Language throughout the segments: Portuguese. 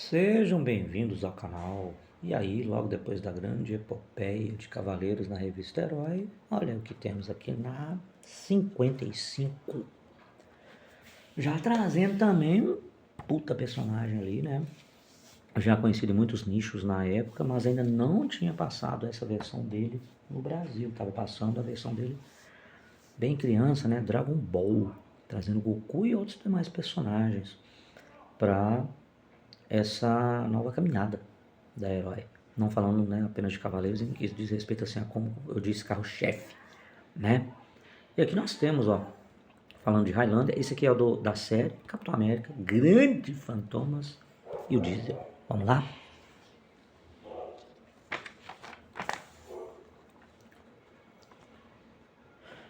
Sejam bem-vindos ao canal. E aí, logo depois da grande epopeia de Cavaleiros na revista Herói, olha o que temos aqui na 55. Já trazendo também um puta personagem ali, né? Já conhecido em muitos nichos na época, mas ainda não tinha passado essa versão dele no Brasil. Tava passando a versão dele bem criança, né? Dragon Ball, trazendo Goku e outros demais personagens para essa nova caminhada da Herói. Não falando, né, apenas de Cavaleiros, em que diz respeito assim a, como eu disse, carro-chefe, né? E aqui nós temos, ó, falando de Highlander, esse aqui é o da série Capitão América, Grande Fantomas e o Diesel. Vamos lá?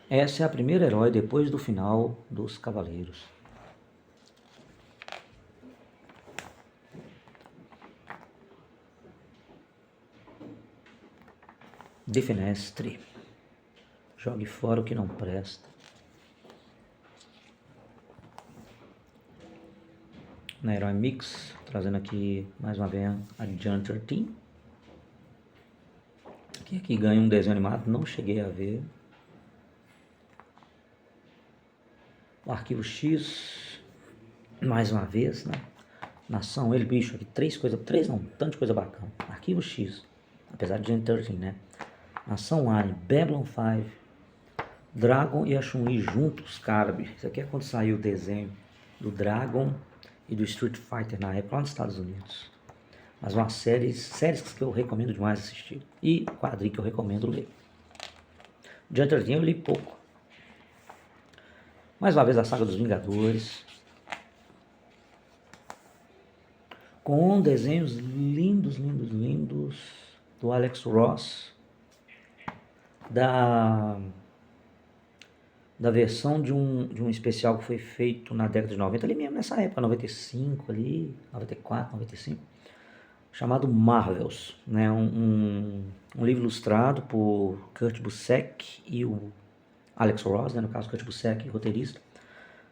Essa é a primeira herói depois do final dos Cavaleiros. Defenestre. Jogue fora o que não presta. Na Herói Mix, trazendo aqui mais uma vez a Junter Team. Que aqui ganha um desenho animado, não cheguei a ver. O Arquivo X, mais uma vez, né? Nação, ele, bicho, aqui três não, tanto de coisa bacana. Arquivo X, apesar de Gen 13, né? Nação Alien, Babylon 5, Dragon e a Chun-Li juntos, cara, bicho. Isso aqui é quando saiu o desenho do Dragon e do Street Fighter na época lá nos Estados Unidos. Mas uma séries que eu recomendo demais assistir. E quadrinho que eu recomendo ler. Gen 13 eu li pouco. Mais uma vez a saga dos Vingadores. Com desenhos lindos, lindos, lindos. Do Alex Ross. Da versão de um especial que foi feito na década de 90, ali mesmo nessa época, 95 ali, 94, 95, chamado Marvels, né? Um livro ilustrado por Kurt Busiek e o Alex Ross, né? No caso Kurt Busiek, roteirista,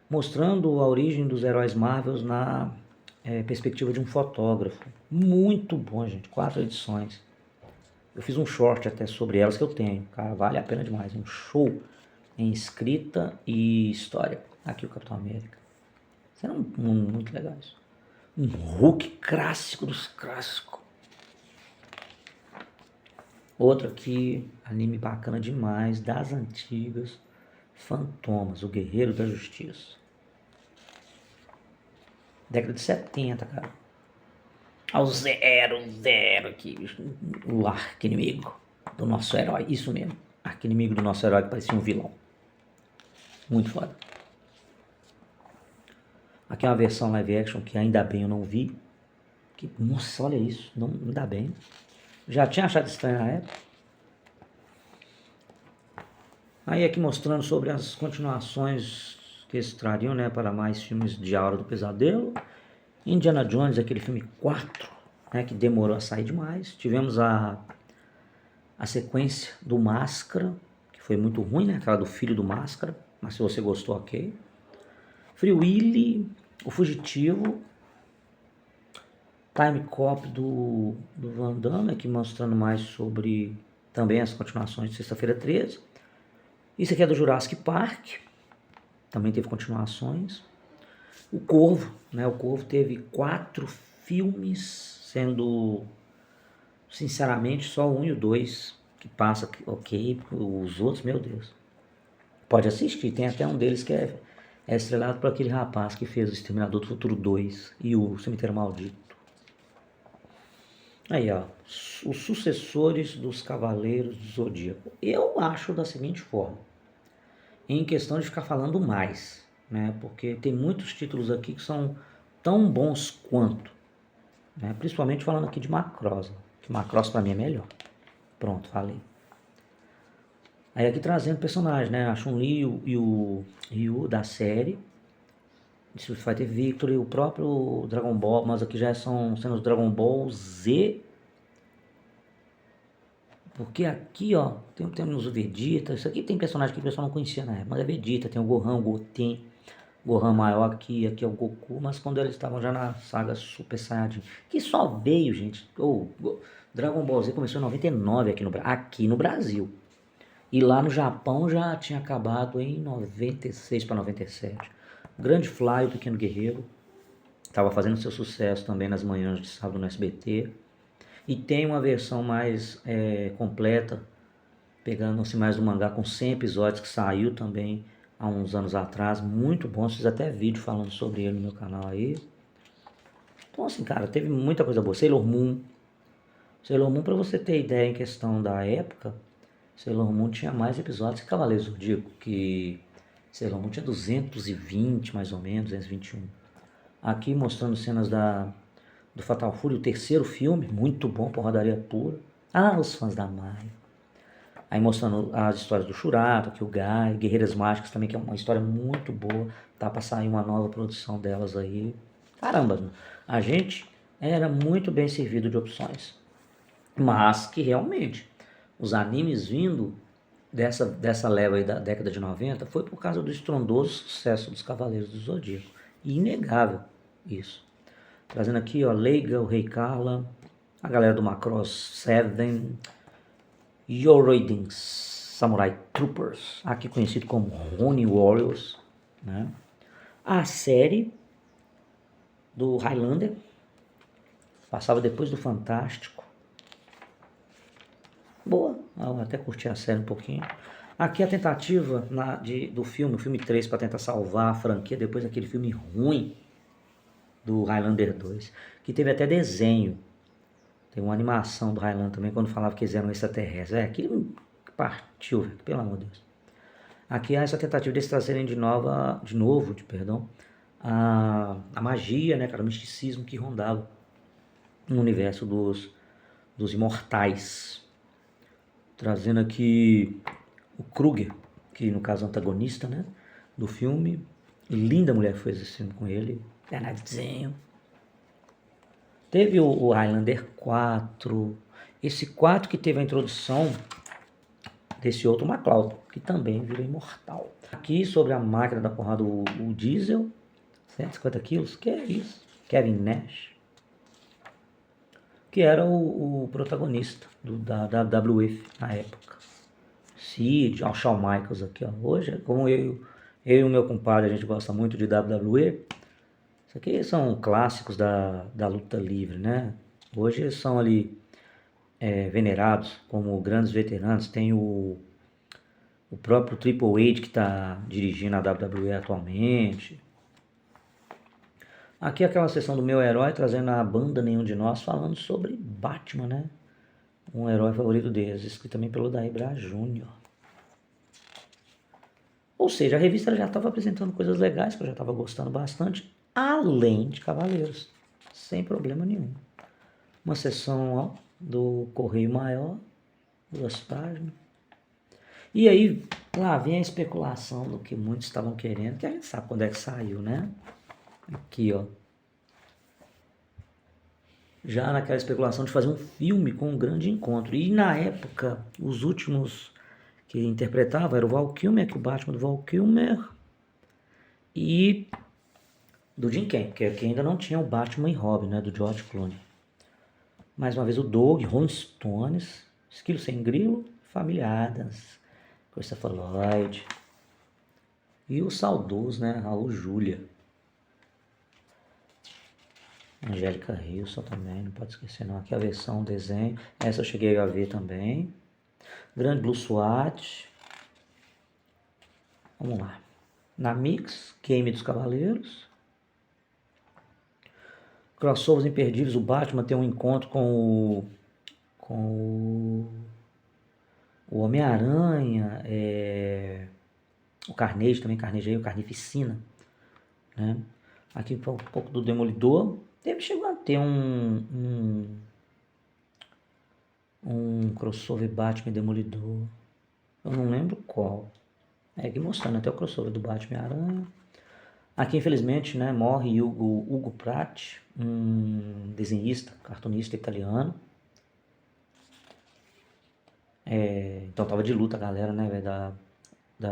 mostrando a origem dos heróis Marvels na perspectiva de um fotógrafo. Muito bom, gente, 4 edições. Eu fiz um short até sobre elas que eu tenho, cara, vale a pena demais, um show em escrita e história. Aqui o Capitão América. Será muito legal isso. Um Hulk clássico dos clássicos. Outro aqui, anime bacana demais, das antigas. Fantomas, o Guerreiro da Justiça. Década de 70, cara. Ao zero aqui, o arqui-inimigo do nosso herói. Isso mesmo, arqui-inimigo do nosso herói que parecia um vilão. Muito foda. Aqui é uma versão live action que ainda bem eu não vi. Que, nossa, olha isso, não dá bem. Já tinha achado estranho na época. Aí aqui mostrando sobre as continuações que eles trariam, né, para mais filmes de A Hora do Pesadelo. Indiana Jones, aquele filme 4, né, que demorou a sair demais. Tivemos a sequência do Máscara, que foi muito ruim, né, aquela do filho do Máscara. Mas se você gostou, ok. Free Willy, O Fugitivo, Time Cop do Van Damme, aqui mostrando mais sobre também as continuações de Sexta-feira 13. Isso aqui é do Jurassic Park, também teve continuações. O Corvo, né? O Corvo teve 4 filmes, sendo, sinceramente, só o 1 e o 2 que passa, ok. Os outros, meu Deus. Pode assistir, tem até um deles que é estrelado por aquele rapaz que fez o Exterminador do Futuro 2 e o Cemitério Maldito. Aí, ó, os sucessores dos Cavaleiros do Zodíaco. Eu acho da seguinte forma, em questão de ficar falando mais, né? Porque tem muitos títulos aqui que são tão bons quanto, né? Principalmente falando aqui de Macross, que Macross pra mim é melhor. Pronto, falei. Aí aqui trazendo personagens, né? A Chun-Li e o Ryu da série Street Fighter Victory, o próprio Dragon Ball, mas aqui já são sendo os Dragon Ball Z. Porque aqui, ó, temos o Vegeta. Isso aqui tem personagem que o pessoal não conhecia na época, mas é Vegeta, tem o Gohan, o Goten, Gohan maior aqui é o Goku, mas quando eles estavam já na saga Super Saiyajin, que só veio, gente, Dragon Ball Z começou em 99 aqui no Brasil. E lá no Japão já tinha acabado em 96 para 97. Grande Fly, o Pequeno Guerreiro, estava fazendo seu sucesso também nas manhãs de sábado no SBT. E tem uma versão mais completa, pegando-se mais do mangá, com 100 episódios, que saiu também há uns anos atrás. Muito bom, fiz até vídeo falando sobre ele no meu canal aí. Então assim, cara, teve muita coisa boa. Sailor Moon, pra você ter ideia em questão da época, Sailor Moon tinha mais episódios que Cavaleiros do Zodíaco, que Sailor Moon tinha 220 mais ou menos, 221. Aqui mostrando cenas do Fatal Fury, o terceiro filme, muito bom, porradaria pura. Ah, os fãs da Marvel. Aí mostrando as histórias do Shurato, aqui o Guy, Guerreiras Mágicas também, que é uma história muito boa. Tá pra sair uma nova produção delas aí. Caramba, a gente era muito bem servido de opções. Mas que realmente, os animes vindo dessa leva aí da década de 90 foi por causa do estrondoso sucesso dos Cavaleiros do Zodíaco. Inegável isso. Trazendo aqui, ó, Leiga, o Rei Carla, a galera do Macross 7, Yoroidens, Samurai Troopers, aqui conhecido como Ronin Warriors, né? A série do Highlander, passava depois do Fantástico. Boa, eu até curti a série um pouquinho. Aqui a tentativa do filme, o filme 3, para tentar salvar a franquia depois daquele filme ruim do Highlander 2, que teve até desenho. Tem uma animação do Highlander também, quando falava que eles eram extraterrestres. Aquilo partiu, velho, pelo amor de Deus. Aqui há essa tentativa de eles trazerem de novo, a magia, né, cara, o misticismo que rondava no universo dos imortais. Trazendo aqui o Kruger, que no caso é o antagonista, né, do filme. Linda mulher que fez esse filme com ele, danadinho. Teve o Highlander 4, esse 4 que teve a introdução desse outro MacLeod, que também virou imortal. Aqui sobre a máquina da porrada, o Diesel, 150 quilos, que é isso? Kevin Nash, que era o protagonista da WWF na época. Sid, o Shawn Michaels aqui, ó. Hoje, como eu e o meu compadre, a gente gosta muito de WWE, isso aqui são clássicos da luta livre, né? Hoje são ali venerados como grandes veteranos. Tem o próprio Triple H que está dirigindo a WWE atualmente. Aqui é aquela sessão do meu herói, trazendo a banda Nenhum de Nós, falando sobre Batman, né? Um herói favorito deles, escrito também pelo Daibra Jr. Ou seja, a revista já estava apresentando coisas legais que eu já estava gostando bastante, além de Cavaleiros, sem problema nenhum. Uma sessão, ó, do Correio Maior, 2 páginas. E aí, lá vem a especulação do que muitos estavam querendo, que a gente sabe quando é que saiu, né? Aqui, ó. Já naquela especulação de fazer um filme com um grande encontro. E na época, os últimos que interpretavam era o Val Kilmer, que o Batman do Val Kilmer, e do Jim Kemp, que ainda não tinha o Batman e Robin, né, do George Clooney. Mais uma vez o Doug, Rolling Stones, Esquilo Sem Grilo, Família Adams, Christopher Lloyd e o saudoso, né, Raul Julia. Angélica Wilson também, não pode esquecer não. Aqui a versão desenho, essa eu cheguei a ver também. Grande Blue SWAT. Vamos lá. Na Mix, Game dos Cavaleiros. Crossovers imperdíveis, o Batman tem um encontro com o Homem-Aranha, o Carnage também, o Carnificina, né? Aqui um pouco do Demolidor. Chegou a ter um crossover Batman e Demolidor. Eu não lembro qual. Aqui mostrando até o crossover do Batman e Aranha. Aqui, infelizmente, né, morre Hugo Pratt, um desenhista, cartunista italiano. Então tava de luta a galera, né,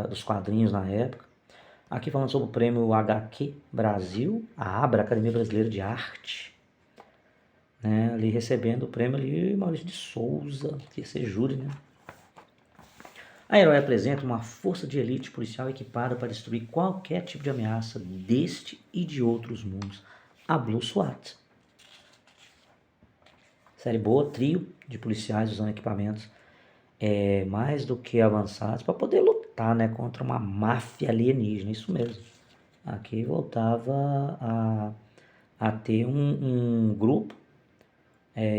dos quadrinhos na época. Aqui falando sobre o prêmio HQ Brasil, a ABRA, Academia Brasileira de Arte. Né, ali recebendo o prêmio ali, Maurício de Souza, que ia ser júri, né? A Herói apresenta uma força de elite policial equipada para destruir qualquer tipo de ameaça deste e de outros mundos. A Blue SWAT. Série boa, trio de policiais usando equipamentos mais do que avançados para poder lutar, né, contra uma máfia alienígena, isso mesmo. Aqui voltava a ter um grupo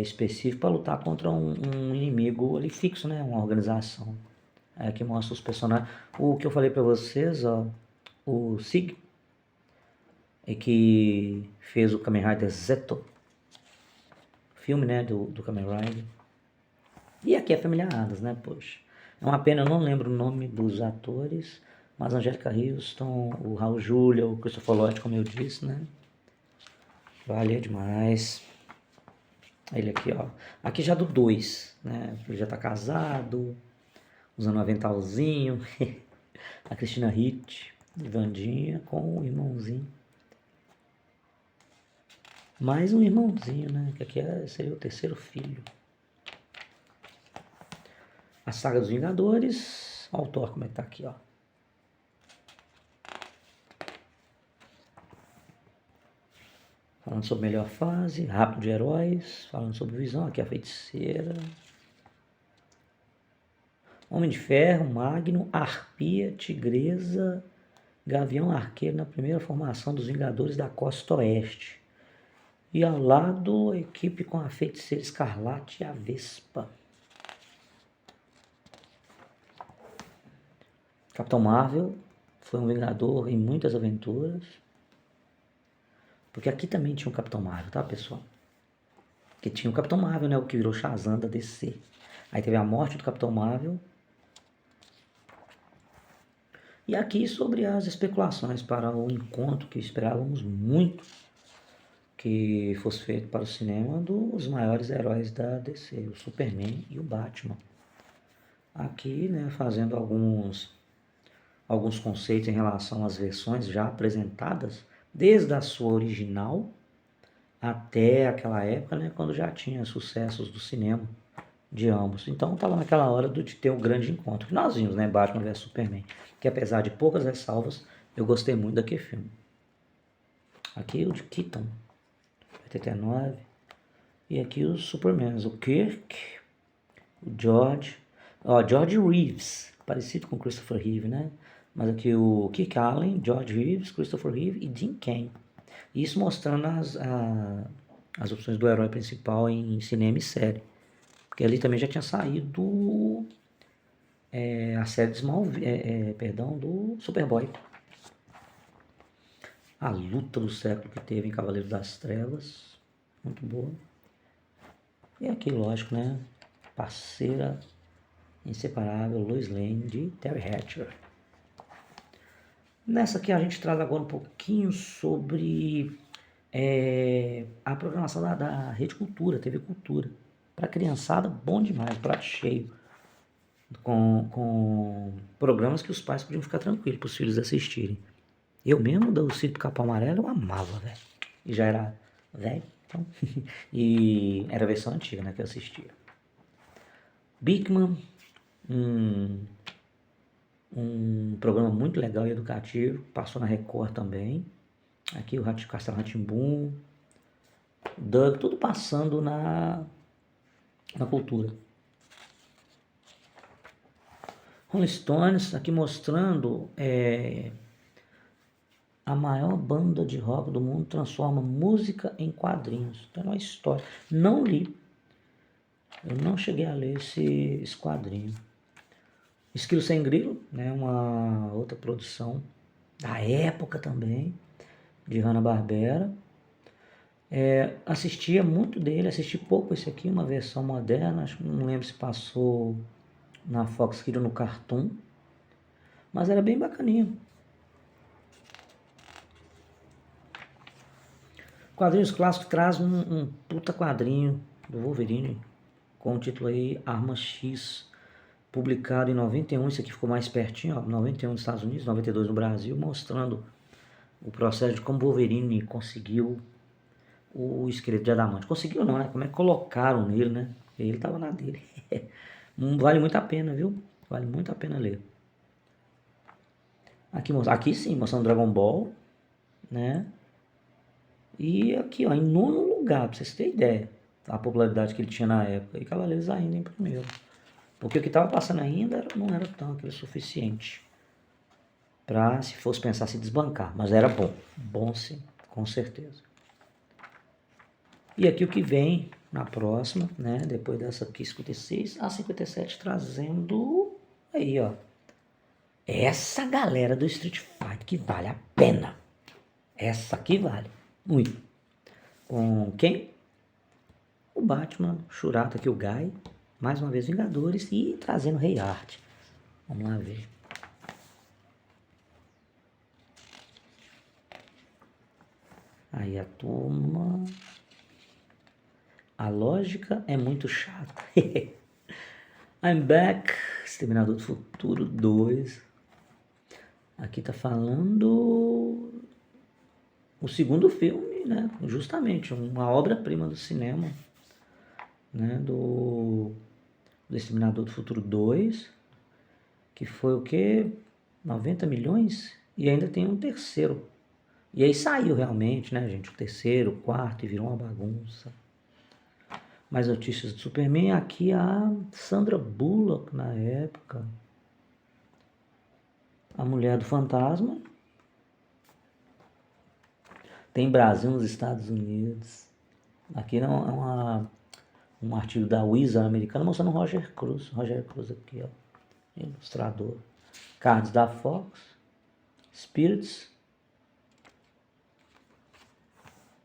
específico para lutar contra um inimigo ali fixo, né, uma organização. Que mostra os personagens. O que eu falei para vocês, ó, o Sig, que fez o Kamen Rider Zeto, filme, né, do Kamen Rider. E aqui é Família Adams, né, poxa. É uma pena, eu não lembro o nome dos atores, mas Angélica Houston, o Raul Julia, o Christopher Lloyd, como eu disse, né. Valeu demais. Ele aqui, ó. Aqui já do 2, né, ele já tá casado, usando um aventalzinho. A Cristina Ricci, Vandinha, com o irmãozinho. Mais um irmãozinho, né? Que aqui seria o terceiro filho. A Saga dos Vingadores. Olha o Thor como é que tá aqui, ó. Falando sobre melhor fase. Rápido de heróis. Falando sobre Visão. Aqui a Feiticeira. Homem de Ferro, Magno, Arpia, Tigresa, Gavião Arqueiro na primeira formação dos Vingadores da Costa Oeste. E ao lado, a equipe com a Feiticeira Escarlate e a Vespa. Capitão Marvel foi um Vingador em muitas aventuras. Porque aqui também tinha um Capitão Marvel, tá, pessoal? Porque tinha o Capitão Marvel, né? O que virou Shazam da DC. Aí teve a morte do Capitão Marvel. E aqui sobre as especulações para o encontro que esperávamos muito que fosse feito para o cinema dos maiores heróis da DC, o Superman e o Batman. Aqui, né, fazendo alguns conceitos em relação às versões já apresentadas, desde a sua original até aquela época, né, quando já tinha sucessos do cinema de ambos. Então estava naquela hora de ter o grande encontro. Que nós vimos, né, Batman vs Superman, que apesar de poucas ressalvas, eu gostei muito daquele filme. Aqui o de Keaton, 89. E aqui os Supermans, o Kirk, o George, George Reeves, parecido com Christopher Reeve, né? Mas aqui o Kirk Allen, George Reeves, Christopher Reeve e Dean Cain. Isso mostrando as opções do herói principal em cinema e série. Porque ali também já tinha saído a série de do Superboy. A luta do século que teve em Cavaleiro das Trevas. Muito boa. E aqui, lógico, né? Parceira inseparável, Lois Lane, de Terry Hatcher. Nessa aqui a gente traz agora um pouquinho sobre a programação da Rede Cultura, TV Cultura. Para criançada, bom demais, prato cheio. Com programas que os pais podiam ficar tranquilos para os filhos assistirem. Eu mesmo, do Sítio Capão Amarelo, eu amava, velho. E já era velho, então. E era a versão antiga, né, que eu assistia. Bigman, um programa muito legal e educativo, passou na Record também. Aqui o Castelo Rá-Tim-Bum, Doug, tudo passando na cultura. Rolling Stones, aqui mostrando a maior banda de rock do mundo transforma música em quadrinhos. Então é uma história. Não li. Eu não cheguei a ler esse quadrinho. Esquilo Sem Grilo, né, uma outra produção da época também, de Hanna-Barbera. Assistia muito dele, assisti pouco esse aqui, uma versão moderna, acho que não lembro se passou na Fox Kids ou no Cartoon, mas era bem bacaninho. Quadrinhos clássicos traz um puta quadrinho do Wolverine, com o título aí Arma X, publicado em 91, isso aqui ficou mais pertinho, ó, 91 nos Estados Unidos, 92 no Brasil, mostrando o processo de como Wolverine conseguiu o esqueleto de adamante. Conseguiu não, né? Como é que colocaram nele, né? Ele tava na dele. Vale muito a pena, viu? Vale muito a pena ler. Aqui sim, mostrando Dragon Ball, né? E aqui, ó, em nono lugar, pra vocês terem ideia, a popularidade que ele tinha na época. E Cavaleiros ainda em primeiro. Porque o que estava passando ainda não era tão aquele suficiente para, se fosse pensar, se desbancar. Mas era bom. Bom sim, com certeza. E aqui o que vem na próxima, né? Depois dessa aqui, 56, a 57 trazendo aí, ó. Essa galera do Street Fighter que vale a pena. Essa aqui vale muito. Com quem? O Batman, Shurata aqui, o Guy. Mais uma vez Vingadores e trazendo Rei Art. Vamos lá ver. Aí a turma. A lógica é muito chata. I'm Back, Exterminador do Futuro 2. Aqui tá falando o segundo filme, né? Justamente, uma obra-prima do cinema, né? Do Exterminador do Futuro 2, que foi o quê? 90 milhões? E ainda tem um terceiro. E aí saiu realmente, né, gente? O terceiro, o quarto, e virou uma bagunça. Mais notícias do Superman. Aqui a Sandra Bullock, na época. A Mulher do Fantasma. Tem Brasil nos Estados Unidos. Aqui não é um artigo da Wizard americana mostrando o Roger Cruz. Roger Cruz aqui, ó. Ilustrador. Cards da Fox. Spirits.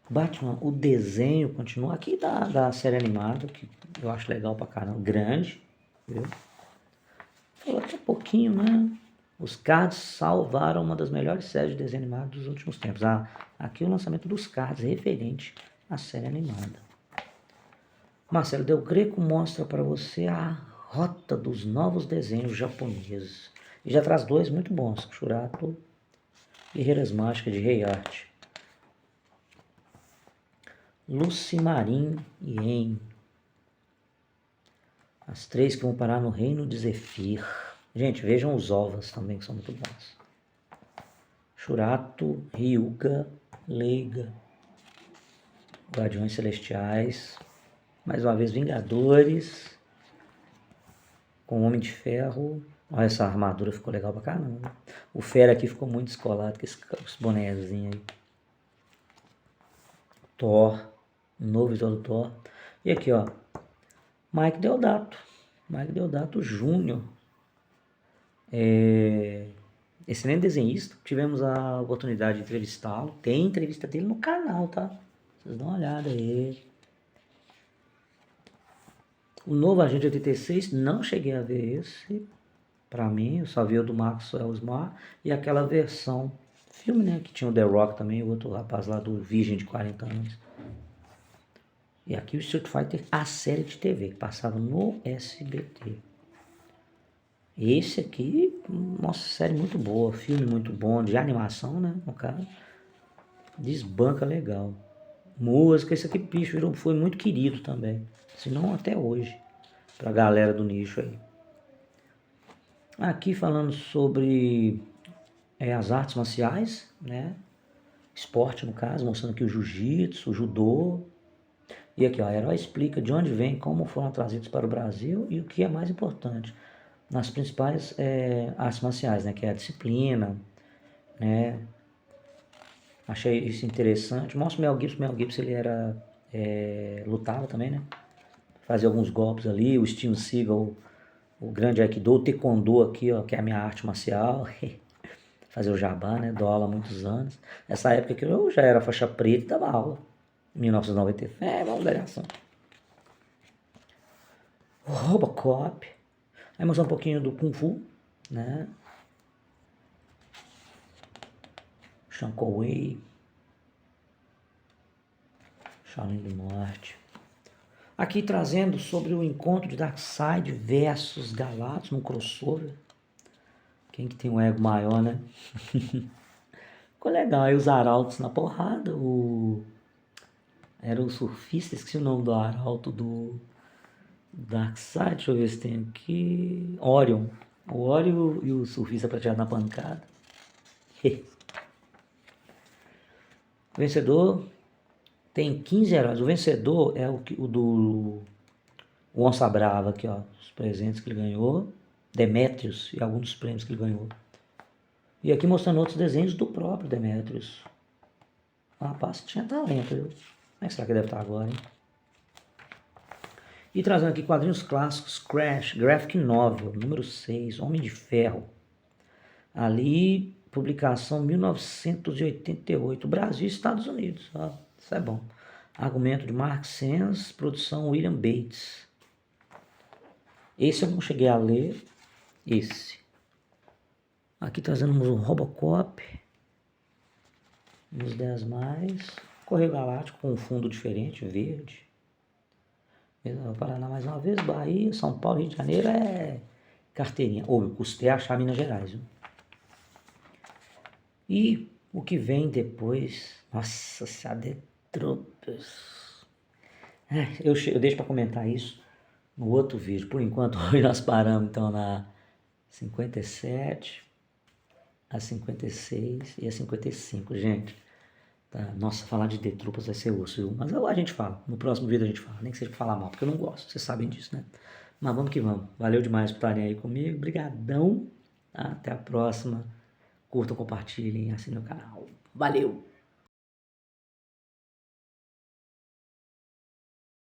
Batman, o desenho continua. Aqui da série animada, que eu acho legal pra caramba. Grande, viu? Falou aqui um pouquinho, né? Os cards salvaram uma das melhores séries de desenho animado dos últimos tempos. Aqui o lançamento dos cards referente à série animada. Marcelo Del Greco mostra para você a rota dos novos desenhos japoneses. E já traz dois muito bons. Shurato e Guerreiras Mágicas de Rei Art. Lucimarim e En. As três que vão parar no reino de Zephyr. Gente, vejam os ovos também, que são muito bons. Shurato, Ryuga, Leiga. Guardiões Celestiais. Mais uma vez, Vingadores. Com Homem de Ferro. Olha, essa armadura ficou legal pra caramba. O Fera aqui ficou muito descolado com esse bonézinho aí. Thor. Novo visual do Thor. E aqui, ó. Mike Deodato. Mike Deodato Jr. Excelente desenhista. Tivemos a oportunidade de entrevistá-lo. Tem entrevista dele no canal, tá? Vocês dão uma olhada aí. O novo Agente 86, não cheguei a ver esse. Pra mim, eu só vi o do Maxwell Smart. E aquela versão filme, né? Que tinha o The Rock também. O outro rapaz lá do Virgem de 40 anos. E aqui o Street Fighter, a série de TV, que passava no SBT. Esse aqui, nossa, série muito boa, filme muito bom, de animação, né, no caso. Desbanca legal. Música, esse aqui, bicho, foi muito querido também. Se não até hoje, pra galera do nicho aí. Aqui falando sobre as artes marciais, né, esporte no caso, mostrando aqui o jiu-jitsu, o judô. E aqui, ó, a Herói explica de onde vem, como foram trazidos para o Brasil e o que é mais importante nas principais artes marciais, né, que é a disciplina, né. Achei isso interessante. Mostra o Mel Gibson. Mel Gibson, ele era lutava também, né, fazia alguns golpes ali. O Steven Seagal, o grande Aikido, o Taekwondo aqui, ó, que é a minha arte marcial. Fazer o jabá, né, dou aula há muitos anos. Nessa época que eu já era faixa preta e dava aula. 1990. Vamos dar ação. Robocop. Aí mostrar um pouquinho do Kung Fu, né? Sean Connery. Shaolin do Norte. Aqui trazendo sobre o encontro de Darkseid versus Galactus num crossover. Quem que tem um ego maior, né? Ficou legal. Aí os arautos na porrada. Era o surfista, esqueci o nome do arauto do Darkseid. Deixa eu ver se tem aqui. Orion. O Orion e o surfista prateado na pancada. O vencedor tem 15 heróis. O vencedor é o do Onça Brava aqui, ó. Os presentes que ele ganhou. Demetrius e alguns dos prêmios que ele ganhou. E aqui mostrando outros desenhos do próprio Demetrius. O rapaz tinha talento, viu? Como é que será que deve estar agora, hein? E trazendo aqui quadrinhos clássicos. Crash, Graphic Novel, número 6, Homem de Ferro. Ali, publicação 1988, Brasil e Estados Unidos. Ó, isso é bom. Argumento de Mark Sens, produção William Bates. Esse eu não cheguei a ler. Esse. Aqui trazendo um Robocop. Uns 10 mais. Correio Galáctico com um fundo diferente, verde. Paraná mais uma vez. Bahia, São Paulo, Rio de Janeiro é carteirinha. Ou eu custei achar Minas Gerais, viu? E o que vem depois. Nossa senhora, The Troopers. Eu deixo para comentar isso no outro vídeo. Por enquanto, hoje nós paramos então na 57, a 56 e a 55, gente. Tá? Nossa, falar de The Troopers vai ser osso, viu? Mas a gente fala. No próximo vídeo a gente fala. Nem que seja pra falar mal, porque eu não gosto. Vocês sabem disso, né? Mas vamos que vamos. Valeu demais por estarem aí comigo. Obrigadão. Até a próxima. Curtam, compartilhem, assinem o canal. Valeu!